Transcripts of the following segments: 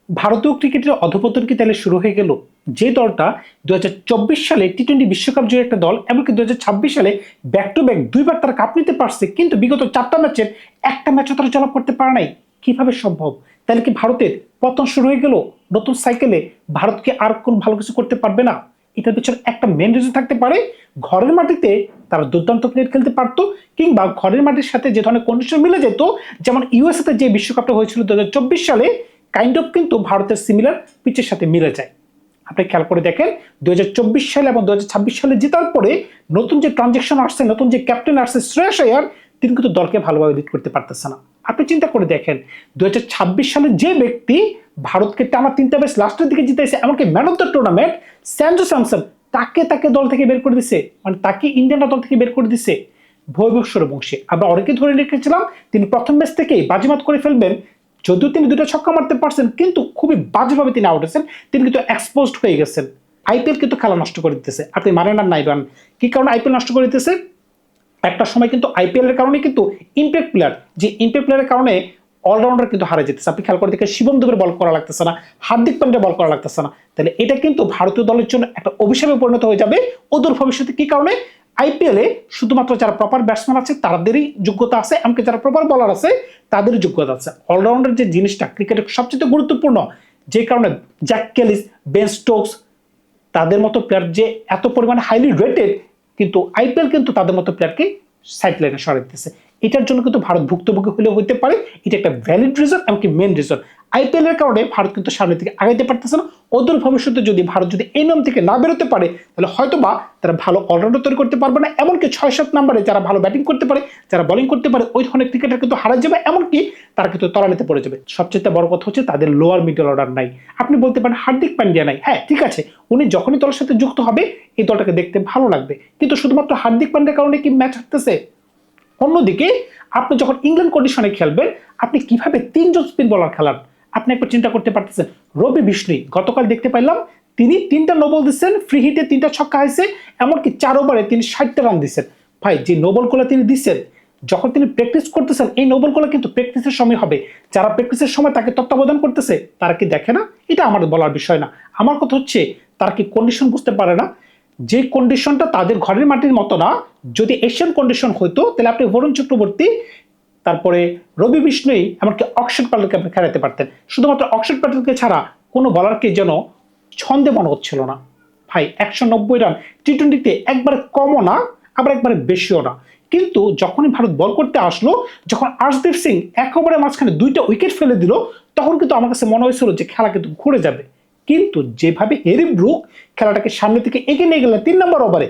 ভারতীয় ক্রিকেটের অধঃপতন কি তাহলে শুরু হয়ে গেল? যে দলটা 2024 সালে টি-20 বিশ্বকাপ জয়ী একটা দল, এমনকি 2026 সালে ব্যাক টু ব্যাক দুইবার তারা কাপ নিতে পারছে, কিন্তু বিগত 4টা ম্যাচের একটা ম্যাচও তারা জয়লাভ করতে পারে নাই। কিভাবে সম্ভব? তাহলে কি ভারতের পতন শুরু হয়ে গেল? নতুন সাইকেলে ভারতকে আর কোন ভালো কিছু করতে পারবে না? এটার পিছনে একটা মেন রিজন থাকতে পারে, ঘরের মাটিতে তারা দুর্দান্ত ক্রিকেট খেলতে পারতো, কিংবা ঘরের মাটির সাথে যে ধরনের কন্ডিশন মিলে যেত, যেমন ইউএসএ তে যে বিশ্বকাপটা হয়েছিল 2024 সালে, কাইন্ড অফ কিন্তু ভারতের সিমিলার পিচের সাথে মিলে যায়। আপনি খেয়াল করে দেখেন 2024 সালে এবং 2026 সালে জেতার পরে নতুন যে ট্রানজেকশন আসছে, নতুন যে ক্যাপ্টেন আসছে শ্রেয়াস আয়ার, তিনি কিন্তু দলকে ভালোভাবে লিড করতে পারতেছে না। আপনি চিন্তা করে দেখেন 2026 সালে যে ব্যক্তি ভারতকে টানা 3টা ম্যাচ লাস্টের দিকে জিতেছে, এমনকি man of the tournament Sanju Samson, তাকে দল থেকে বের করে দিছে, মানে তাকে ইন্ডিয়ানরা দল থেকে বের করে দিছে। বৈভব সূর্যবংশী আমরা অনেকে ধরে রেখেছিলাম তিনি প্রথম ম্যাচ থেকেই বাজিমাত করে ফেলবেন, যদিও তিনি দুটো ছক্কা মারতে পারছেন, কিন্তু খুবই বাজেভাবে তিনি আউট হয়েছেন, তিনি কিন্তু এক্সপোজড হয়ে গেছেন। আইপিএল কিন্তু খেলা নষ্ট করে দিতেছে, আপনি মানেন আর নাই বান। কি কারণে আইপিএল নষ্ট করে দিতেছে? একটা সময় কিন্তু আইপিএল এর কারণে কিন্তু ইম্প্যাক্ট প্লেয়ার, যে ইম্প্যাক্ট প্লেয়ারের কারণে অলরাউন্ডার কিন্তু হারে যেতেছে। আপনি খেয়াল করে দেখে শিবম দুবের বল করা লাগতেছে না, হার্দিক পান্ডিয়া বল করা লাগতেছে না। তাহলে এটা কিন্তু ভারতীয় দলের জন্য একটা অভিশাপে পরিণত হয়ে যাবে অদূর ভবিষ্যতে। কি কারণে? আইপিএল এ শুধুমাত্র যারা প্রপার ব্যাটসম্যান আছে তাদেরই যোগ্যতা আছে, এমনকি যারা প্রপার বলার আছে তাদেরই যোগ্যতা আছে। অলরাউন্ডার যে জিনিসটা ক্রিকেটের সবচেয়ে গুরুত্বপূর্ণ, যে কারণে জ্যাক ক্যালিস, বেন স্টোকস, তাদের মতো প্লেয়ার যে এত পরিমাণে হাইলি রেটেড, কিন্তু আইপিএল কিন্তু তাদের মতো প্লেয়ারকে সাইড লাইনে সরাই দিতেছে। এটার জন্য কিন্তু ভারত ভুক্তভোগী হলেও হইতে পারে, এটা একটা ভ্যালিড রিজন, এমনকি মেন রিজন। আইপিএল এর কারণে ভারত কিন্তু সামনের দিকে আগাইতে পারতেছে না। অদূর ভবিষ্যতে যদি ভারত যদি এই নাম থেকে না বেরোতে পারে, তাহলে হয়তো বা তারা ভালো অলরাউন্ডার তৈরি করতে পারবে না, এমনকি 6-7 নম্বরে যারা ভালো ব্যাটিং করতে পারে, যারা বোলিং করতে পারে, ওই ধরনের ক্রিকেটার কিন্তু হারা যাবে, এমনকি তারা কিন্তু তলানিতে পড়ে যাবে। সবচেয়ে বড় কথা হচ্ছে তাদের লোয়ার মিডল অর্ডার নাই। আপনি বলতে পারেন হার্দিক পান্ডিয়া নাই, হ্যাঁ ঠিক আছে, উনি যখনই দলের সাথে যুক্ত হবে এই দলটাকে দেখতে ভালো লাগবে, কিন্তু শুধুমাত্র হার্দিক পান্ডিয়ার কারণে কি ম্যাচ হারতেছে? অন্যদিকে আপনি যখন ইংল্যান্ড কন্ডিশনে খেলবেন, আপনি কিভাবে 3জন স্পিন বোলার খেলান? আপনি একবার চিন্তা করতে পারতেছেন। রবি বিষ্ণুই গতকাল দেখতে পাইলাম তিনি 3টা নোবল দিচ্ছেন, ফ্রি হিটে 3টা ছক্কা হয়েছে, এমনকি 4 ওভারে তিনি 60টা রান দিচ্ছেন। ভাই, যে নোবলগুলো তিনি দিচ্ছেন, যখন তিনি প্র্যাকটিস করতেছেন, এই নোবলগুলো কিন্তু প্র্যাকটিসের সময় হবে। যারা প্র্যাকটিসের সময় তাকে তত্ত্বাবধান করতেছে তারা কি দেখে না? এটা আমার বলার বিষয় না। আমার কথা হচ্ছে তারা কি কন্ডিশন বুঝতে পারে না? যে কন্ডিশনটা তাদের ঘরের মাটির মতো না, যদি এশিয়ান কন্ডিশন হইতো তাহলে আপনি বরুণ চক্রবর্তী, তারপরে রবি বিষ্ণুই, এমনকি অক্ষর প্যাটেলকে আপনি খেলাতে পারতেন। শুধুমাত্র অক্ষর প্যাটেলকে ছাড়া কোনো বলারকে যেন ছন্দে মনে হচ্ছিল না। ভাই 190 রান টি-20তে একবারে কমও না, আবার একবারে বেশিও না। কিন্তু যখনই ভারত বল করতে আসলো, যখন আর্শদীপ সিং একেবারে মাঝখানে 2টা উইকেট ফেলে দিল, তখন কিন্তু আমার কাছে মনে হয়েছিল যে খেলা কিন্তু ঘুরে যাবে। কিন্তু যেভাবে হেরি ব্রুক খেলাটাকে সামনে থেকে এগিয়ে নিয়ে গেলেন 3 নম্বর ওভারে,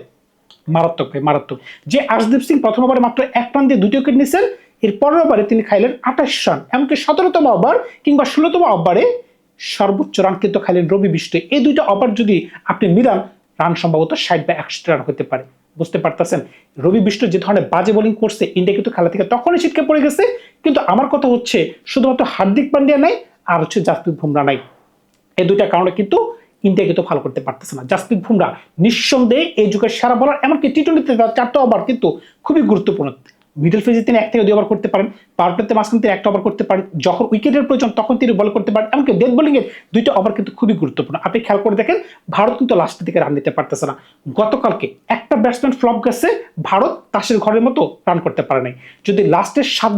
মারাত্মক ভাই মারাত্মক। যে আর্শদীপ সিং প্রথম ওভারে মাত্র 1 রান দিয়ে 2টি উইকেট নিয়েছেন, এর পরের ওভারে তিনি খাইলেন 28 রান, এমনকি 17তম ওভার কিংবা 16তম ওভারে সর্বোচ্চ রান কিন্তু খাইলেন রবি বিষ্ণু। এই 2টা ওভার যদি আপনি মিলান, রান সম্ভবত 60 বা 61 রান হতে পারে। বুঝতে পারতেছেন রবি বিষ্ণু যে ধরনের বাজে বোলিং করছে, ইন্ডিয়া কিন্তু খেলা থেকে তখনই ছিটকে পড়ে গেছে। কিন্তু আমার কথা হচ্ছে শুধুমাত্র হার্দিক পান্ডিয়া নাই, আর হচ্ছে জাসপ্রীত বুমরা নাই। এই 2টা কারণে কিন্তু ইন্ডিয়া কিন্তু ভালো করতে পারতেছে না। জাসপ্রীত বুমরা নিঃসন্দেহে এই যুগের সেরা বোলার, এমনকি টি-20তে তার 4টা ওভার কিন্তু খুবই গুরুত্বপূর্ণ। মিডল ফেজে তিনি 1 থেকে 2 ওভার করতে পারেন, পাওয়ার প্লেতে মাঝখানে তিনি 1টা ওভার করতে পারেন, যখন উইকেটের প্রয়োজন তখন তিনি বল করতে পারেন, এমনকি ডেথ বোলিং এর 2টা ওভার কিন্তু খুবই গুরুত্বপূর্ণ। আপনি খেয়াল করে দেখেন ভারত কিন্তু লাস্টের দিকে রান দিতে পারতেছে না। গতকালকে একটা ব্যাটসম্যান ফ্লপ গেছে, ভারত তাসের ঘরের মতো রান করতে পারে নাই। যদি লাস্টের 7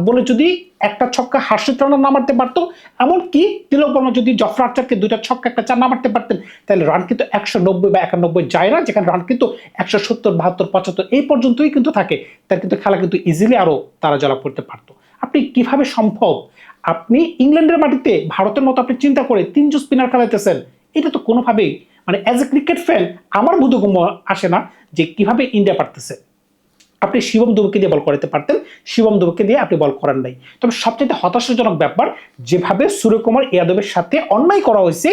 বলে যদি একটা ছক্কা হার্ষিত রানা না মারতে পারতো, এমনকি তিলক বর্মা যদি জফরা আর্চারকে 2টা ছক্কা 1টা 4 না মারতে পারতেন, তাহলে রান কিন্তু 190 বা 91 যায় না, যেখানে রান কিন্তু 170, 72, 75 এই পর্যন্তই কিন্তু থাকে। তার কিন্তু খেলা কিন্তু ইজিলি আরো তারা জয়লাভ করতে পারতো। আপনি কিভাবে সম্ভব? আপনি ইংল্যান্ডের মাটিতে ভারতের মতো আপনি চিন্তা করে 3জন স্পিনার খেলাইতেছেন, এটা তো কোনোভাবেই, মানে অ্যাজ এ ক্রিকেট ফ্যান আমার বোধগম্য আসে না যে কিভাবে ইন্ডিয়া পারতেছে। আপনি শিবম দুবেকে দিয়ে বল করাতে পারতেন, শিবম দুবেকে দিয়ে আপনি বল করান নাই। তবে সবচেয়ে হতাশাজনক ব্যাপার, যেভাবে সূর্যকুমার যাদবের সাথে অন্যায় করা হয়েছে,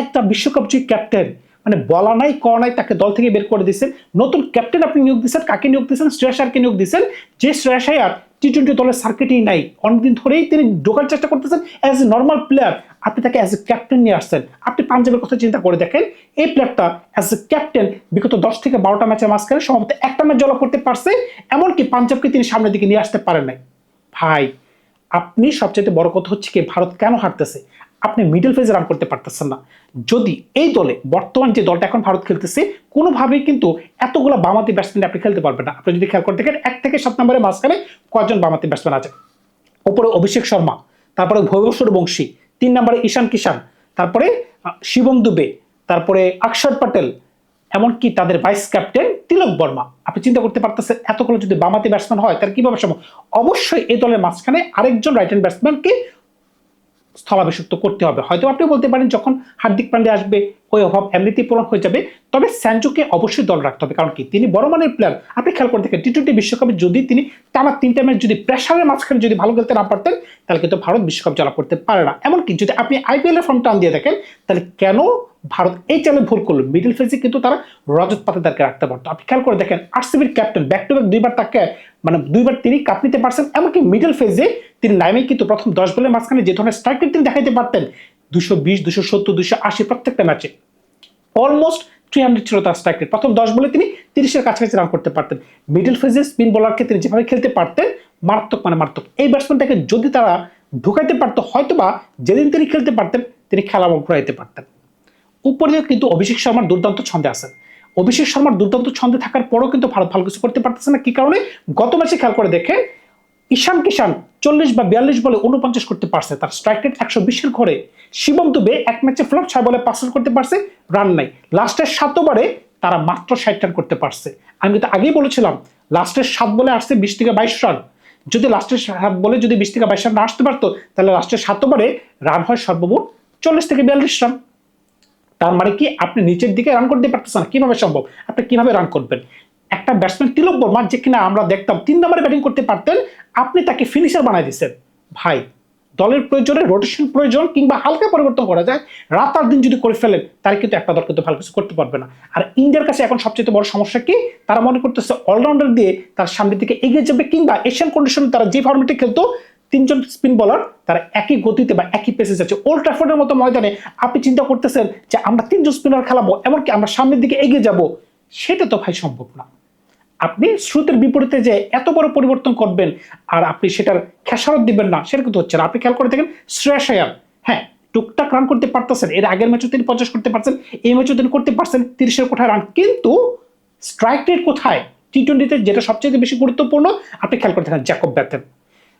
একটা বিশ্বকাপ জয়ী ক্যাপ্টেন, মানে বলা নাই করা নাই, তাকে দল থেকে বের করে দিয়েছেন। নতুন ক্যাপ্টেন আপনি নিয়োগ দিয়েছেন, কাকে নিয়োগ দিয়েছেন? শ্রেয়াস আয়ারকে নিয়োগ দিয়েছেন, যে শ্রেয়াস আয়ার টি-20 দলের সার্কিটেই নাই, অনেকদিন ধরেই তিনি ঢোকার চেষ্টা করতেছেন অ্যাজ এ নর্মাল প্লেয়ার। আপনি তাকে অ্যাজ এ ক্যাপ্টেন নিয়ে আসছেন। আপনি পাঞ্জাবের কথা চিন্তা করে দেখেন, এই প্লেয়ারটা অ্যাজ এ ক্যাপ্টেন বিগত 10 থেকে 12টা ম্যাচের মাঝখানে সম্ভবত একটা ম্যাচ জয়লাভ করতে পারছে, এমনকি পাঞ্জাবকে তিনি সামনের দিকে নিয়ে আসতে পারেন নাই। ভাই, আপনি সবচেয়ে বড় কথা হচ্ছে কি ভারত কেন হারতেছে? আপনি মিডল ফেজে রান করতে পারতেছেন না। যদি এই দলে বর্তমান যে দলটা এখন ভারত খেলতেছে কোনোভাবেই কিন্তু এতগুলো বামাতি ব্যাটসম্যান আপনি খেলতে পারবেন না। আপনি যদি খেয়াল করে দেখেন 1 থেকে 7 নম্বরের মাঝখানে কয়জন বামাতি ব্যাটসম্যান আছে? উপরে অভিষেক শর্মা, তারপরে ভৈভব সূর্যবংশী, 3 নম্বরে ঈশান কিষান, তারপরে শিবম দুবে, তারপরে অক্ষর পটেল, এমনকি তাদের ভাইস ক্যাপ্টেন তিলক বর্মা। আপনি চিন্তা করতে পারতেছেন এতগুলো যদি বামাতি ব্যাটসম্যান হয় তাহলে কিভাবে সম্ভব? অবশ্যই এই দলের মাঝখানে আরেকজন রাইট হ্যান্ড ব্যাটসম্যানকে স্থলাভিষিক্ত করতে হবে। হয়তো আপনি বলতে পারেন যখন হার্দিক পান্ডে আসবে ওই অভাব এমনিতেই পূরণ হয়ে যাবে, তবে স্যানজোকে অবশ্যই দল রাখতে হবে। কারণ কি, তিনি বড় মানের প্লেয়ার। আপনি খেয়াল করে দেখেন টি-20 বিশ্বকাপে যদি তিনি টানা 3টা ম্যাচ যদি প্রেসারের মাঝখানে যদি ভালো খেলতে না পারতেন তাহলে কিন্তু ভারত বিশ্বকাপ জয় করতে পারে না। এমনকি যদি আপনি আইপিএল এর ফর্ম টান দিয়ে দেখেন তাহলে কেন ভারত এই চালে ভুল করলো? মিডল ফেজে কিন্তু তারা রজত পাতিদারকে রাখতে পারতো। আপনি খেয়াল করে দেখেন আরসিবির ক্যাপ্টেন ব্যাক টু ব্যাক দুইবার তাকে দুইবার তিনি কাপ নিতে পারছেন। এমনকি মিডল ফেজে তিনি নামে কিন্তু প্রথম 10 বলের মাঝখানে যে ধরনের স্ট্রাইক রেট তিনি দেখাইতে পারতেন 220, 270, 280 প্রত্যেকটা ম্যাচে অলমোস্ট 300 ছিল তার স্ট্রাইক রেট। প্রথম 10 বলে তিনি 30-এর কাছাকাছি রান করতে পারতেন। মিডল ফেজে স্পিন বোলারকে তিনি যেভাবে খেলতে পারতেন মারাত্মক মানে মারাত্মক। এই ব্যাটসম্যানটাকে যদি তারা ঢুকাইতে পারতো হয়তোবা যেদিন তিনি খেলতে পারতেন তিনি খেলা ঘুরাইতে পারতেন। উপরে কিন্তু অভিষেক শর্মার দুর্দান্ত ছন্দে আছেন। অভিষেক শর্মার দুর্দান্ত ছন্দে থাকার পরেও কিন্তু ভারত ভালো কিছু করতে পারতেছে না। কি কারণে? গত ম্যাচে খেয়াল করে দেখেন ঈশান কিষান 40 বা 42 বলে 49 করতে পারছে, তার স্ট্রাইক রেট 120-এর ঘরে। শিবম দুবে এক ম্যাচে ফ্লপ 6 বলে 5 রান করতে পারছে, রান নাই। লাস্টের 7 ওভারে তারা মাত্র 60 রান করতে পারছে। আমি কিন্তু আগেই বলেছিলাম লাস্টের 7 বলে আসছে 20 থেকে 22 রান। যদি লাস্টের 7 বলে যদি 20 থেকে 22 রান না আসতে পারতো তাহলে লাস্টের 7 ওভারে রান হয় সর্বমোট 40 থেকে 42 রান। তার মানে কি আপনি নিচের দিকে রান করতে পারতেছেন না, কিভাবে সম্ভব? আপনি কিভাবে রান করবেন? একটা ব্যাটসম্যান তিলক বর্মা যে কিনা আমরা দেখতাম 3 নম্বরে ব্যাটিং করতে পারতেন, আপনি তাকে ফিনিশার বানাই দিচ্ছেন। ভাই, দলের প্রয়োজনে রোটেশন প্রয়োজন কিংবা হালকা পরিবর্তন করা যায়, রাত আর দিন যদি করে ফেলেন তাহলে কিন্তু একটা দল কিন্তু ভালো কিছু করতে পারবে না। আর ইন্ডিয়ার কাছে এখন সবচেয়ে বড় সমস্যা কি? তারা মনে করতেছে অলরাউন্ডার দিয়ে তার সামনের দিকে এগিয়ে যাবে, কিংবা এশিয়ান কন্ডিশনে তারা যে ফর্মেটে খেলতো 3 জন স্পিন বলার তারা একই গতিতে বা একই পেসে যাচ্ছে। ওল্ড ট্র্যাফোর্ডের মতো ময়দানে আপনি চিন্তা করতেছেন যে আমরা 3 জন স্পিনার খেলাবো, এমনকি আমরা সামনের দিকে এগিয়ে যাব, সেটা তো ভাই সম্ভব না। আপনি স্রোতের বিপরীতে যে এত বড় পরিবর্তন করবেন আর আপনি সেটার খেসারত দিবেন না, সেটা কিন্তু হচ্ছে না। আপনি খেয়াল করে দেখেন শ্রেয়াস আয়ার, হ্যাঁ টুকটাক রান করতে পারতেছেন, এর আগের ম্যাচও তিনি 50 করতে পারছেন, এই ম্যাচও তিনি করতে পারছেন 30-এর কোঠায় রান, কিন্তু স্ট্রাইক রেট কোথায়? টি-20তে যেটা সবচেয়ে বেশি গুরুত্বপূর্ণ আপনি খেয়াল করে দেখেন জ্যাকব ব্যাথেন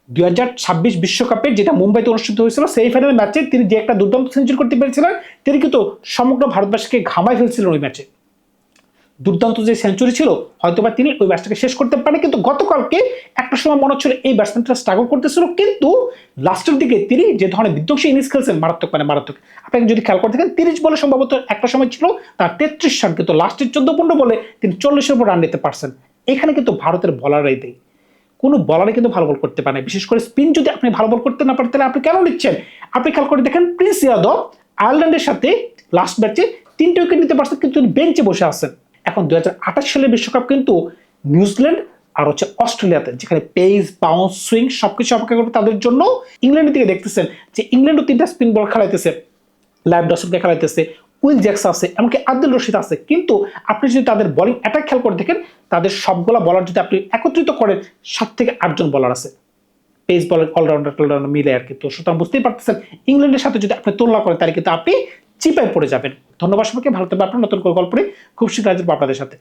2026 বিশ্বকাপে যেটা মুম্বাইতে অনুষ্ঠিত হয়েছিল সেই ফাইনাল ম্যাচে তিনি যে একটা দুর্দান্ত সেঞ্চুরি করতে পেরেছিলেন, তিনি কিন্তু সমগ্র ভারতবাসীকে ঘামাই ফেলছিলেন ওই ম্যাচে। দুর্দান্ত যে সেঞ্চুরি ছিল, হয়তোবা তিনি ওই ম্যাচটাকে শেষ করতে পারেন, কিন্তু গতকালকে একটা সময় মনে হচ্ছিল এই ব্যাটসম্যানটা স্ট্রাগল করতেছিল, কিন্তু লাস্টের দিকে তিনি যে ধরনের বিধ্বংসী ইনিংস খেলছেন মারাত্মক মানে মারাত্মক। আপনি যদি খেয়াল করে দেখেন 30 বলে সম্ভবত একটা সময় ছিল তার 33 রান, কিন্তু লাস্টের 14-15 বলে তিনি 40-এর উপর রান নিতে পারছেন। এখানে কিন্তু ভারতের বলাররাই দেয়, কোনো বলারে কিন্তু ভালো বল করতে পারে না। বিশেষ করে স্পিন যদি আপনি ভালো বল করতে না পারেন তাহলে আপনি কেন নিচ্ছেন? আপনি খেয়াল করে দেখেন প্রিন্স ইয়াদব আয়ারল্যান্ডের সাথে লাস্ট ম্যাচে 3টে উইকেট নিতে পারছেন, কিন্তু তিনি বেঞ্চে বসে আছেন। এখন 2028 সালের বিশ্বকাপ কিন্তু নিউজিল্যান্ড আর হচ্ছে অস্ট্রেলিয়াতে, যেখানে পেস বাউন্স সুইং সবকিছু অপেক্ষা করবে তাদের জন্য। ইংল্যান্ডের দিকে দেখতেছেন যে ইংল্যান্ডও 3টা স্পিন বল খেলাইতেছে, লাইভ ডসনকে খেলাইতেছে, উইল জ্যাকস আছে, এমনকি আব্দুল রশিদ আছে, কিন্তু আপনি যদি তাদের বোলিং অ্যাটাক খেয়াল করে দেখেন তাদের সবগুলা বলার যদি আপনি একত্রিত করেন 7 থেকে 8 জন বলার আছে, পেস বলার অলরাউন্ডার মিলে আর কি। তো সুতরাং বুঝতেই পারতেছেন ইংল্যান্ডের সাথে যদি আপনি তুলনা করেন তাহলে কিন্তু আপনি চিপায় পড়ে যাবেন। ধন্যবাদ সবাইকে, ভালো থাকবেন। আপনার নতুন করে গল্প খুব শীঘ্র আসবো আপনাদের সাথে।